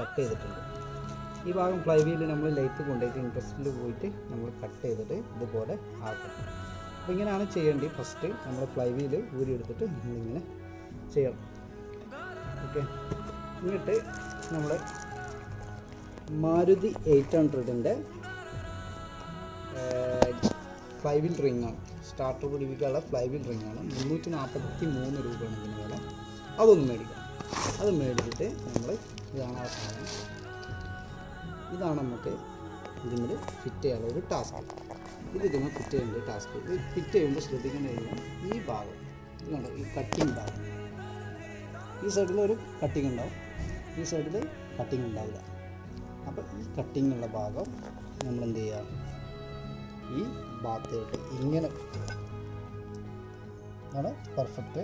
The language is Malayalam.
കട്ട് ചെയ്തിട്ടുണ്ട്. ഈ ഭാഗം ഫ്ലൈ വീല് നമ്മൾ ലൈറ്റ് കൊണ്ടുപോയിട്ട് ഇൻട്രസ്റ്റിൽ പോയിട്ട് നമ്മൾ കട്ട് ചെയ്തിട്ട് ഇതുപോലെ ആക്കും. അപ്പോൾ ഇങ്ങനെയാണ് ചെയ്യേണ്ടത്. ഫസ്റ്റ് നമ്മൾ ഫ്ലൈ വീല് ഊരി എടുത്തിട്ട് നമ്മളിങ്ങനെ ചെയ്യണം. ഓക്കെ, എന്നിട്ട് നമ്മൾ മാരുതി 800ൻ്റെ ഫ്ലൈ വീൽ റിങ്ങാണ്, സ്റ്റാർട്ടർ പിടിപ്പിക്കാനുള്ള ഫ്ലൈ വീൽ റിങ്ങാണ്. 343 രൂപയാണ് ഇതിന് വില. അതൊന്ന് മേടിക്കാം. അത് മേടിച്ചിട്ട് നമ്മൾ ഇതാണ് ആ സാധനം, ഇതാണ് നമുക്ക് ഇതിൽ ഫിറ്റ് ചെയ്യാനുള്ള ഒരു ടാസ്ക്. ഇതിന് ഫിറ്റ് ചെയ്യേണ്ട ടാസ്ക്. ഇത് ഫിറ്റ് ചെയ്യുമ്പോൾ ശ്രദ്ധിക്കേണ്ട കഴിഞ്ഞാൽ ഈ ഭാഗം ഇതുകൊണ്ട് ഈ കട്ടിങ് ഭാഗം, ഈ സൈഡിൽ ഒരു കട്ടിങ് ഉണ്ടാവും, ഈ സൈഡിൽ കട്ടിങ് ഉണ്ടാവില്ല. അപ്പോൾ ഈ കട്ടിങ്ങുള്ള ഭാഗം നമ്മൾ എന്ത് ചെയ്യുക, ഈ ഭാഗത്തേക്ക് ഇങ്ങനെ അതാണ് പെർഫെക്റ്റ്